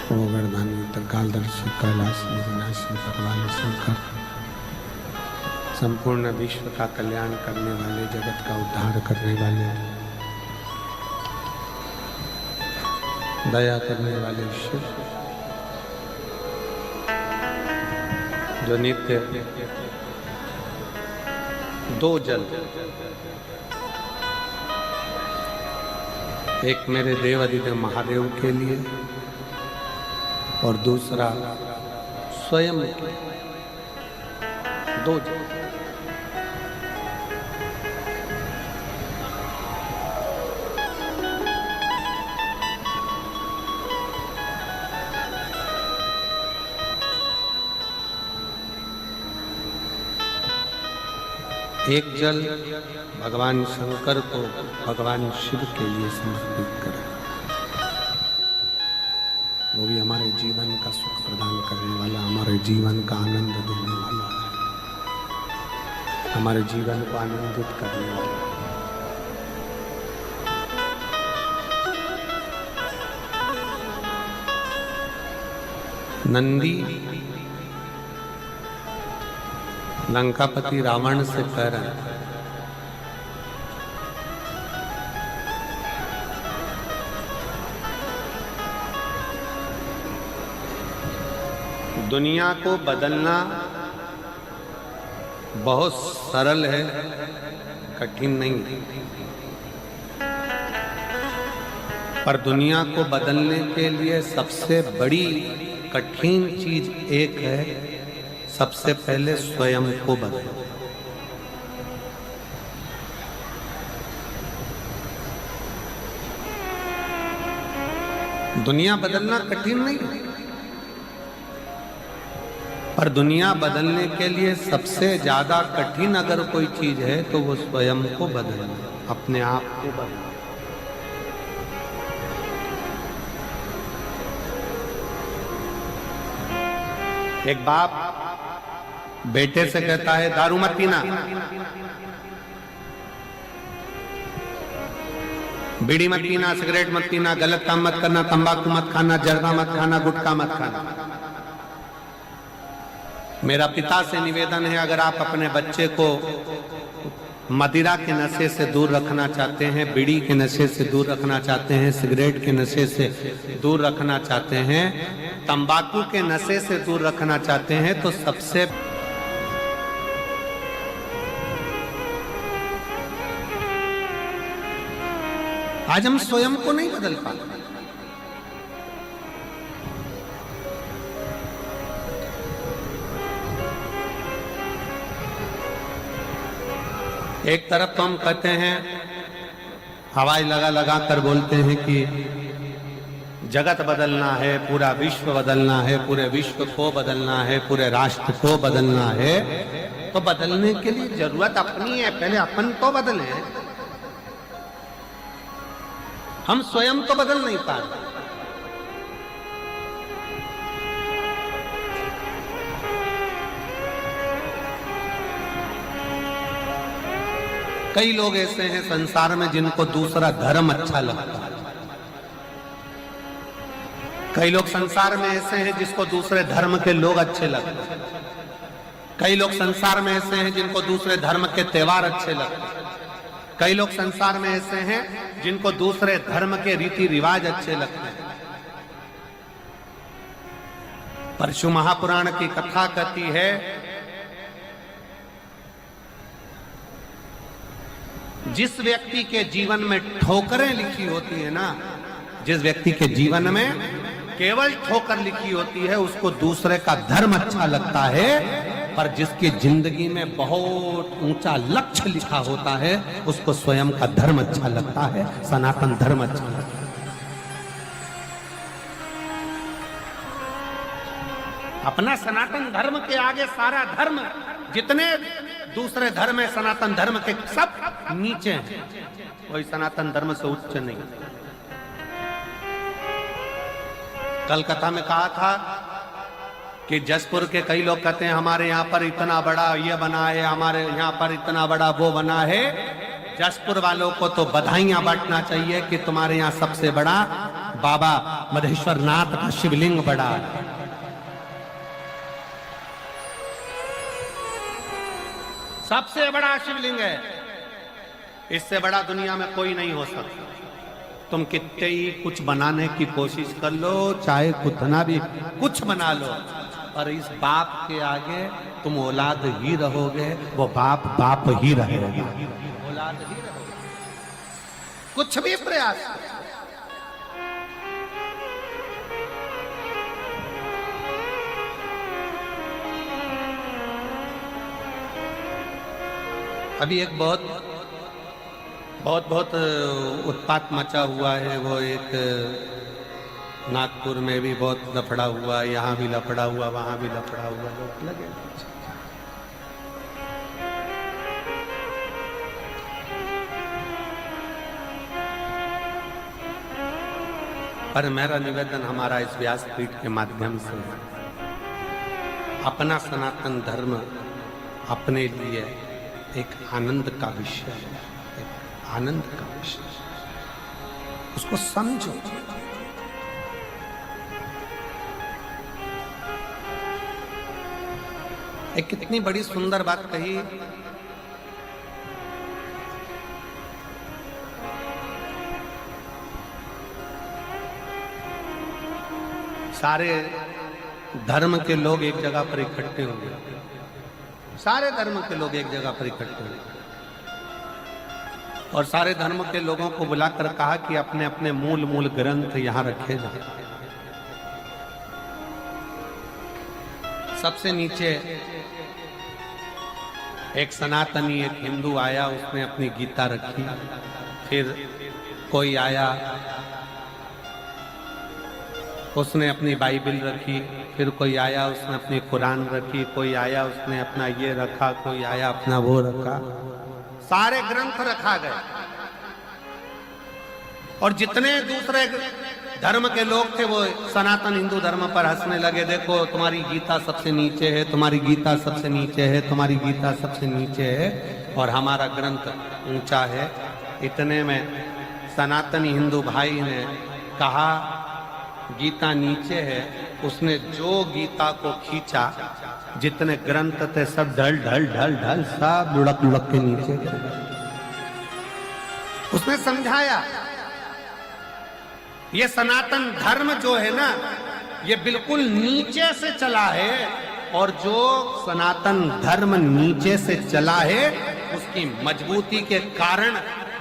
ओ वरदानी त्रिकालदर्शी कैलाशी विनाशी भगवान शंकर, संपूर्ण विश्व का कल्याण करने वाले, जगत का उद्धार करने वाले, दया करने वाले शिव, जो नित्य दो जल, एक मेरे देवादिदेव महादेव के लिए और दूसरा स्वयं के, दो जल। एक जल भगवान शंकर को भगवान शिव के लिए समर्पित करें, वो भी हमारे जीवन का सुख प्रदान करने वाला, हमारे जीवन का आनंद देने वाला है, हमारे जीवन को आनंदित करने वाला। नंदी लंकापति रावण से कह रहे हैं, दुनिया को बदलना बहुत सरल है, कठिन नहीं। पर दुनिया को बदलने के लिए सबसे बड़ी कठिन चीज एक है, सबसे पहले स्वयं को बदलो। दुनिया बदलना कठिन नहीं, पर दुनिया बदलने के लिए सबसे ज्यादा कठिन अगर कोई चीज है तो वो स्वयं को बदलना, अपने आप को बदलना। एक बाप बेटे से कहता है दारू मत पीना, बीड़ी मत पीना, सिगरेट मत पीना, गलत काम मत करना, तंबाकू मत खाना, जर्दा मत खाना, गुटखा मत खाना। मेरा पिता से निवेदन है, अगर आप अपने बच्चे को मदिरा के नशे से दूर रखना चाहते हैं, बीड़ी के नशे से दूर रखना चाहते हैं, सिगरेट के नशे से दूर रखना चाहते हैं, तंबाकू के नशे से दूर रखना चाहते हैं, तो सबसे आज हम स्वयं को नहीं बदल पाते। एक तरफ तो हम कहते हैं, हवाई लगा कर बोलते हैं कि जगत बदलना है, पूरा विश्व बदलना है, पूरे विश्व को बदलना है, पूरे राष्ट्र को बदलना है। तो बदलने के लिए जरूरत अपनी है, पहले अपन तो बदले। हम स्वयं तो बदल नहीं पा रहे। कई लोग ऐसे हैं संसार में जिनको दूसरा धर्म अच्छा लगता है। कई लोग संसार में ऐसे हैं जिसको दूसरे धर्म के लोग अच्छे लगते हैं। कई लोग संसार में ऐसे हैं जिनको दूसरे धर्म के त्योहार अच्छे लगते हैं। कई लोग संसार में ऐसे हैं जिनको दूसरे धर्म के रीति रिवाज अच्छे लगते हैं। परशु महापुराण की कथा कहती है, जिस व्यक्ति के जीवन में ठोकरें लिखी होती है ना, जिस व्यक्ति के जीवन में केवल ठोकर लिखी होती है, उसको दूसरे का धर्म अच्छा लगता है। पर जिसकी जिंदगी में बहुत ऊंचा लक्ष्य लिखा होता है, उसको स्वयं का धर्म अच्छा लगता है, सनातन धर्म अच्छा लगता है। अपना सनातन धर्म के आगे सारा धर्म, जितने दूसरे धर्म है सनातन धर्म के, सब नीचे हैं, कोई सनातन धर्म से उच्च नहीं। कलकत्ता में कहा था कि जसपुर के कई लोग कहते हैं हमारे यहाँ पर इतना बड़ा ये बना है, हमारे यहाँ पर इतना बड़ा वो बना है। जसपुर वालों को तो बधाइयां बांटना चाहिए कि तुम्हारे यहाँ सबसे बड़ा बाबा मधेश्वर नाथ का शिवलिंग बड़ा है। सबसे बड़ा शिवलिंग है, इससे बड़ा दुनिया में कोई नहीं हो सकता। तुम कितने ही कुछ बनाने की कोशिश कर लो, चाहे कितना भी कुछ बना लो, और इस बाप के आगे तुम औलाद ही रहोगे, वो बाप बाप ही रहेगा, औलाद ही रहोगे, कुछ भी प्रयास। अभी एक बहुत उत्पात मचा हुआ है, वो एक नागपुर में भी बहुत लफड़ा हुआ, यहाँ भी लफड़ा हुआ, वहाँ भी लफड़ा हुआ, लोग लगे। पर मेरा निवेदन हमारा इस व्यासपीठ के माध्यम से, अपना सनातन धर्म अपने लिए एक आनंद का विषय है, एक आनंद का विषय, उसको समझो। एक कितनी बड़ी सुंदर बात कही, सारे धर्म के लोग एक जगह पर इकट्ठे हुए, सारे धर्म के लोग एक जगह पर इकट्ठे हुए, और सारे धर्म के लोगों को बुलाकर कहा कि अपने अपने मूल ग्रंथ यहां रखे जाए। सबसे नीचे एक सनातनी, एक हिंदू आया, उसने अपनी गीता रखी। फिर कोई आया, उसने अपनी बाइबल रखी। फिर कोई आया, उसने अपनी कुरान रखी। कोई आया, उसने अपना ये रखा। कोई आया, अपना वो रखा। सारे ग्रंथ रखा गए, और जितने दूसरे धर्म के लोग थे वो सनातन हिंदू धर्म पर हंसने लगे। देखो, तुम्हारी गीता सबसे नीचे है, तुम्हारी गीता सबसे नीचे है, तुम्हारी गीता सबसे नीचे है, और हमारा ग्रंथ ऊंचा है। इतने में सनातनी हिंदू भाई ने कहा, गीता नीचे है। उसने जो गीता को खींचा, जितने ग्रंथ थे सब ढल ढल ढल ढल सब लुढ़क लुढ़क के नीचे गिर गए। उसने समझाया, ये सनातन धर्म जो है ना, ये बिल्कुल नीचे से चला है, और जो सनातन धर्म नीचे से चला है, उसकी मजबूती के कारण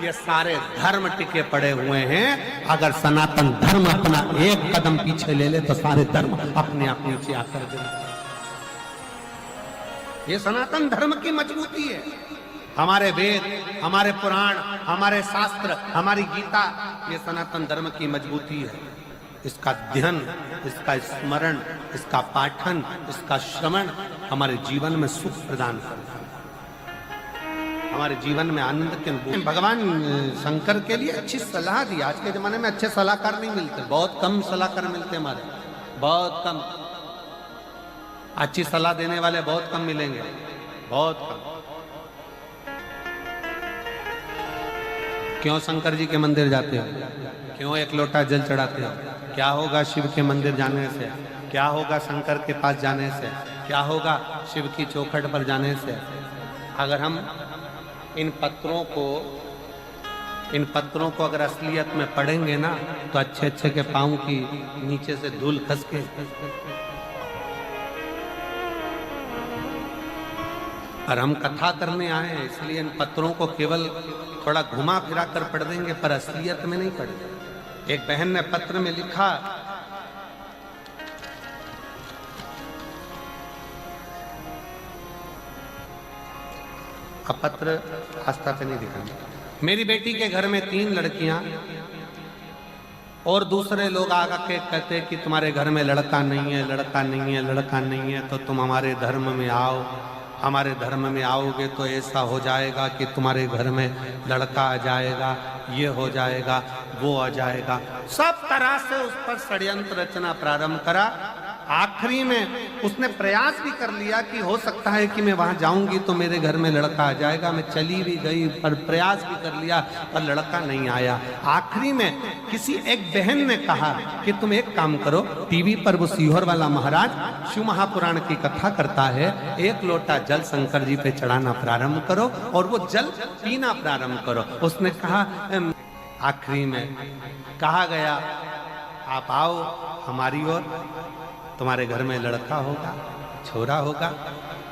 ये सारे धर्म टिके पड़े हुए हैं। अगर सनातन धर्म अपना एक कदम पीछे ले ले तो सारे धर्म अपने आप नीचे आकर गिरे। ये सनातन धर्म की मजबूती है। हमारे वेद, हमारे पुराण, हमारे शास्त्र, हमारी गीता, ये सनातन धर्म की मजबूती है। इसका अध्ययन, इसका स्मरण, इसका पाठन, इसका श्रवण हमारे जीवन में सुख प्रदान करता है, हमारे जीवन में आनंद के। भगवान शंकर के लिए अच्छी सलाह दी। आज के जमाने में अच्छे सलाहकार नहीं मिलते, बहुत कम सलाहकार मिलते हमारे, बहुत कम। अच्छी सलाह देने वाले बहुत कम मिलेंगे, बहुत कम। क्यों शंकर जी के मंदिर जाते हो? क्यों एक लोटा जल चढ़ाते हो? क्या होगा शिव के मंदिर जाने से? क्या होगा शंकर के पास जाने से? क्या होगा शिव की चौखट पर जाने से? अगर हम इन पत्रों को अगर असलियत में पढ़ेंगे ना, तो अच्छे अच्छे के पाँव की नीचे से धूल खस के, और हम कथा करने आए हैं, इसलिए इन पत्रों को केवल थोड़ा घुमा फिरा कर पढ़ देंगे, पर असलियत में नहीं पढ़ेंगे। एक बहन ने पत्र में लिखा, अब पत्र आस्था पे नहीं दिखाना। मेरी बेटी के घर में 3 लड़कियां, और दूसरे लोग आकर के कहते कि तुम्हारे घर में लड़का नहीं है, लड़का नहीं है, लड़का नहीं है, तो तुम हमारे धर्म में आओ। हमारे धर्म में आओगे तो ऐसा हो जाएगा कि तुम्हारे घर में लड़का आ जाएगा, ये हो जाएगा, वो आ जाएगा। सब तरह से उस पर षड्यंत्र रचना प्रारंभ करा। आखिरी में उसने प्रयास भी कर लिया कि हो सकता है कि मैं वहां जाऊंगी तो मेरे घर में लड़का आ जाएगा। मैं चली भी गई पर प्रयास भी कर लिया पर लड़का नहीं आया। आखिरी में किसी एक बहन ने कहा कि तुम एक काम करो, टीवी पर वो सीहोर वाला महाराज शिव महापुराण की कथा करता है, एक लोटा जल शंकर जी पे चढ़ाना प्रारंभ करो और वो जल पीना प्रारंभ करो। उसने कहा आखिरी में कहा गया आप आओ हमारी ओर, तुम्हारे घर में लड़का होगा, छोरा होगा।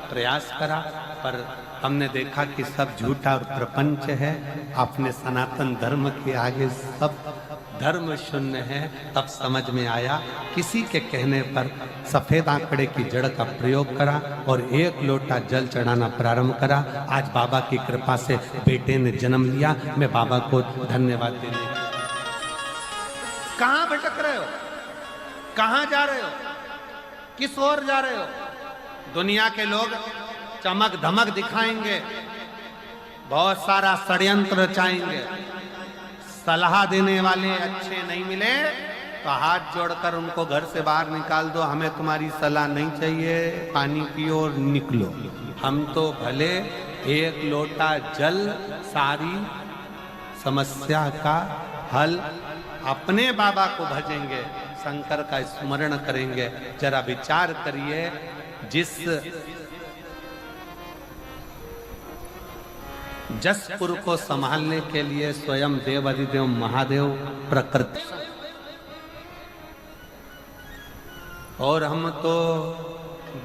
प्रयास करा पर हमने देखा कि सब झूठा और प्रपंच है, अपने सनातन धर्म के आगे सब धर्म शून्य है। तब समझ में आया, किसी के कहने पर सफेद आंकड़े की जड़ का प्रयोग करा और एक लोटा जल चढ़ाना प्रारंभ करा। आज बाबा की कृपा से बेटे ने जन्म लिया। मैं बाबा को धन्यवाद देने। कहां भटक रहे हो, कहां जा रहे हो, किस ओर जा रहे हो? दुनिया के लोग चमक धमक दिखाएंगे, बहुत सारा षड्यंत्र रचाएंगे। सलाह देने वाले अच्छे नहीं मिले तो हाथ जोड़कर उनको घर से बाहर निकाल दो। हमें तुम्हारी सलाह नहीं चाहिए, पानी पियो और निकलो। हम तो भले एक लोटा जल सारी समस्या का हल, अपने बाबा को भजेंगे, शंकर का स्मरण करेंगे। जरा विचार करिए, जिस जसपुर को संभालने के लिए स्वयं देवाधिदेव महादेव प्रकृति, और हम तो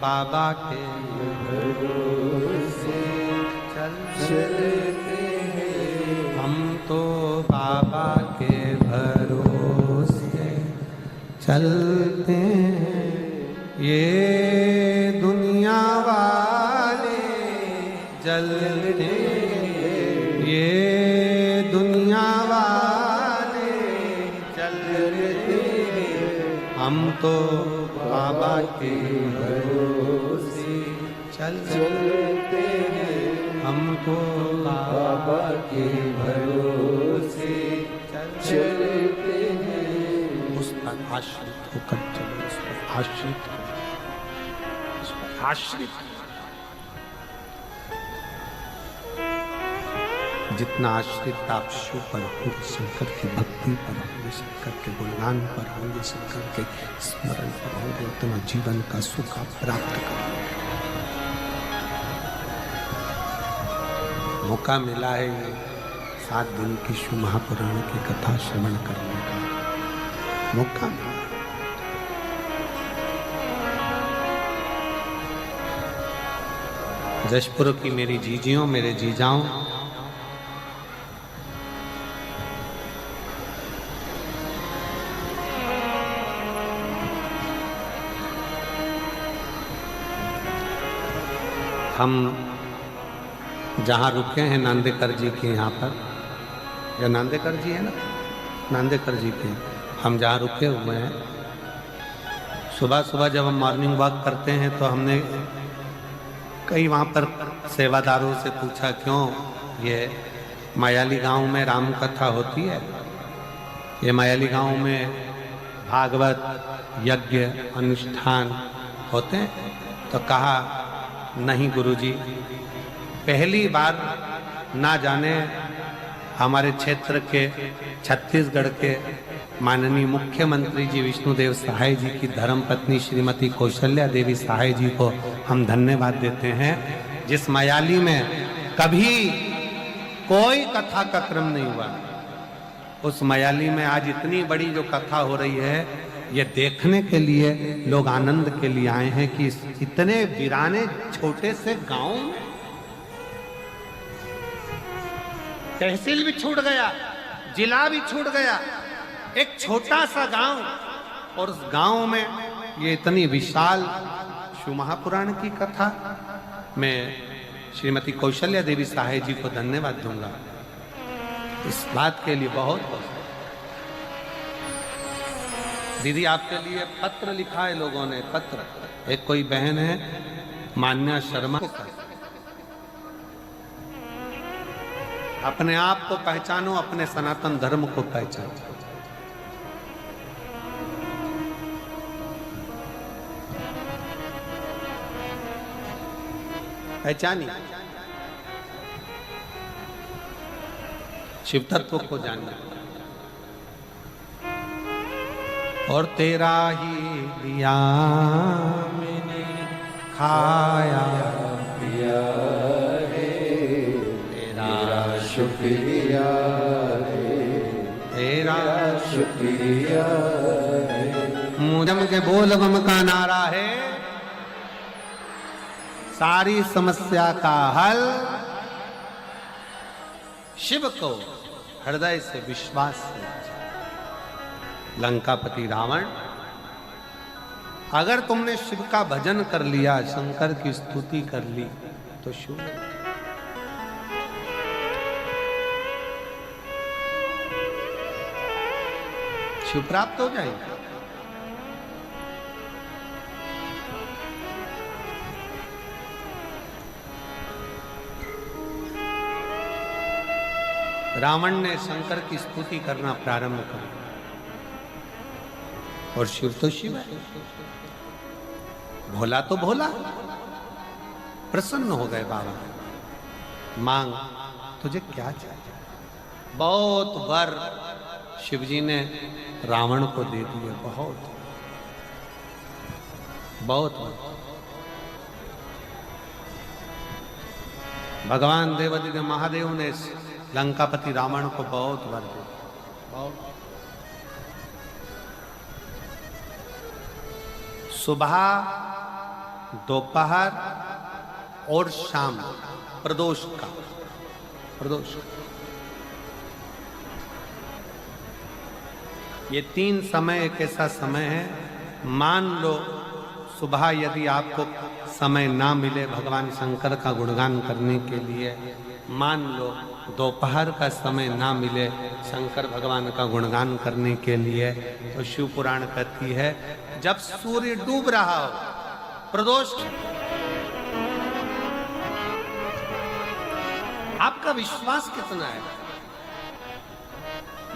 बाबा के भरोसे चलते हैं, हम तो बाबा के भरोसे चलते हैं। ये दुनिया वाले जलते, ये दुनिया वाले चलते, हम तो बाबा के भरोसे चलते हैं, हम तो बाबा के भरोसे चलते हैं। उस पर आश्रित होकर चलो, उस पर आश्रित, उस पर आश्रित। जितना आश्रित आप शिव पर होंगे, शंकर की भक्ति पर होंगे, शंकर के गुणगान पर होंगे, शंकर के स्मरण पर होंगे, उतना जीवन का सुख आप प्राप्त करेंगे। मौका मिला है 7 दिन की शिव महापुराण की कथा श्रवण करने का मौका मिला। जशपुर की मेरी जीजियों, मेरे जीजाओं, हम जहाँ रुके हैं नांदेकर जी के यहाँ पर, या नांदेकर जी है ना, नांदेकर जी के, हम जहाँ रुके हुए हैं, सुबह सुबह जब हम मॉर्निंग वॉक करते हैं तो हमने कई वहाँ पर सेवादारों से पूछा क्यों ये मायाली गांव में राम कथा होती है, ये मायाली गांव में भागवत यज्ञ अनुष्ठान होते हैं? तो कहा नहीं गुरुजी, पहली बार ना जाने हमारे क्षेत्र के छत्तीसगढ़ के माननीय मुख्यमंत्री जी विष्णुदेव सहाय जी की धर्मपत्नी श्रीमती कौशल्या देवी सहाय जी को हम धन्यवाद देते हैं, जिस मायाली में कभी कोई कथा का क्रम नहीं हुआ, उस मायाली में आज इतनी बड़ी जो कथा हो रही है, ये देखने के लिए लोग आनंद के लिए आए हैं कि इतने वीराने छोटे से गांव में तहसील भी छूट गया, जिला भी छूट गया, एक छोटा सा गांव, और उस गांव में ये इतनी विशाल शिव महापुराण की कथा। मैं श्रीमती कौशल्या देवी सहाय जी को धन्यवाद दूंगा इस बात के लिए, बहुत बहुत। दीदी आपके लिए पत्र लिखा है लोगों ने, पत्र। एक कोई बहन है मान्या शर्मा, अपने आप को पहचानो, अपने सनातन धर्म को पहचानो। पहचानी, शिव तत्व को जानना। और तेरा ही दिया मैंने खाया पिया है, तेरा शुक्रिया है, तेरा शुक्रिया है। मुझम के बोल बम का नारा है, सारी समस्या का हल शिव को हृदय से विश्वास से। लंकापति रावण, अगर तुमने शिव का भजन कर लिया, शंकर की स्तुति कर ली, तो शिव प्राप्त हो जाएगा। रावण ने शंकर की स्तुति करना प्रारंभ कर, और शिव तो शिव है, भोला तो भोला। प्रसन्न हो गए बाबा, मांग तुझे क्या चाहिए। बहुत वर शिवजी ने रावण को दे दिए, बहुत बहुत वर। भगवान देवादिदेव महादेव ने लंकापति रावण को बहुत वर दिया, बहुत। सुबह, दोपहर और शाम प्रदोष का, प्रदोष ये 3 समय एक ऐसा समय है, मान लो सुबह यदि आपको समय ना मिले भगवान शंकर का गुणगान करने के लिए, मान लो दोपहर का समय ना मिले शंकर भगवान का गुणगान करने के लिए, तो शिव पुराण कहती है जब सूर्य डूब रहा हो, प्रदोष, आपका विश्वास कितना है?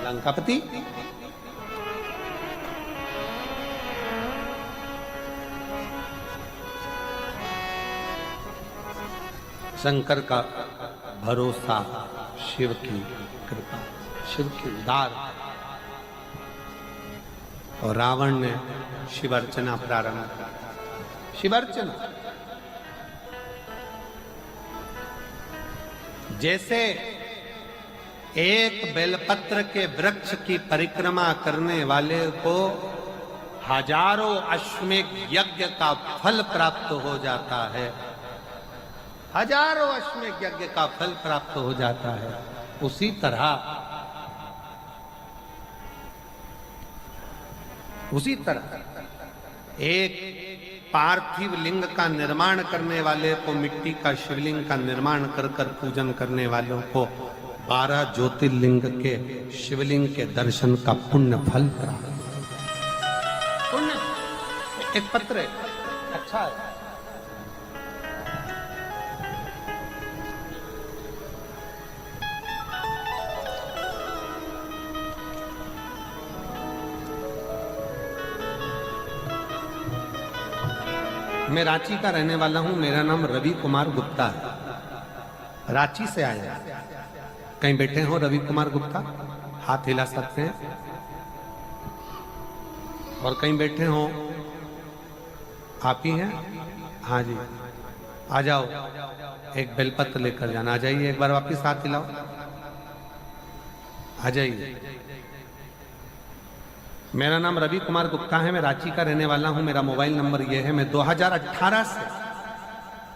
लंकापति शंकर का भरोसा, शिव की कृपा, शिव की उदार। और रावण ने शिव अर्चना प्रारंभ की। शिव अर्चना जैसे एक बेलपत्र के वृक्ष की परिक्रमा करने वाले को हजारों अश्वमेध यज्ञ का फल प्राप्त हो जाता है, हजारों अश्वमेध यज्ञ का फल प्राप्त हो जाता है, उसी तरह एक पार्थिव लिंग का निर्माण करने वाले को, मिट्टी का शिवलिंग का निर्माण कर कर पूजन करने वालों को 12 ज्योतिर्लिंग के शिवलिंग के दर्शन का पुण्य फल प्राप्त। पुण्य एक पत्र है, अच्छा है। मैं रांची का रहने वाला हूं, मेरा नाम रवि कुमार गुप्ता है, रांची से आया। कहीं बैठे हो रवि कुमार गुप्ता? हाथ हिला सकते हैं। और कहीं बैठे हो? आप ही हैं? हाँ जी, आ जाओ, एक बेलपत्र लेकर जाना। आ जाइए, एक बार वापिस हाथ हिलाओ, आ जाइए। मेरा नाम रवि कुमार गुप्ता है, मैं रांची का रहने वाला हूं, मेरा मोबाइल नंबर यह है। मैं 2018 से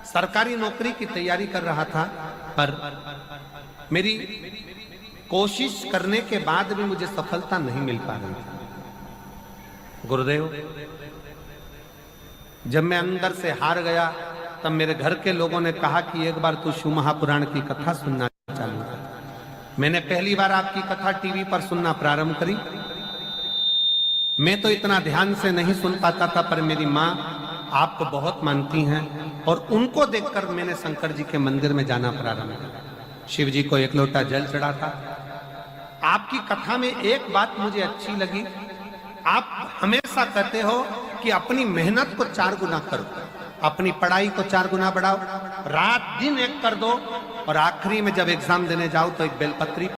सरकारी नौकरी की तैयारी कर रहा था, पर मेरी कोशिश करने के बाद भी मुझे सफलता नहीं मिल पा रही थी। गुरुदेव, जब मैं अंदर से हार गया, तब मेरे घर के लोगों ने कहा कि एक बार तू शिव महापुराण की कथा सुनना चालू कर। मैंने पहली बार आपकी कथा टीवी पर सुनना प्रारंभ करी। मैं तो इतना ध्यान से नहीं सुन पाता था, पर मेरी माँ आपको बहुत मानती हैं, और उनको देखकर मैंने शंकर जी के मंदिर में जाना प्रारंभ किया। शिव जी को 1 लोटा जल चढ़ा था। आपकी कथा में एक बात मुझे अच्छी लगी, आप हमेशा कहते हो कि अपनी मेहनत को 4 गुना करो। अपनी पढ़ाई को 4 गुना बढ़ाओ, रात दिन एक कर दो, और आखिरी में जब एग्जाम देने जाओ तो एक बेलपत्री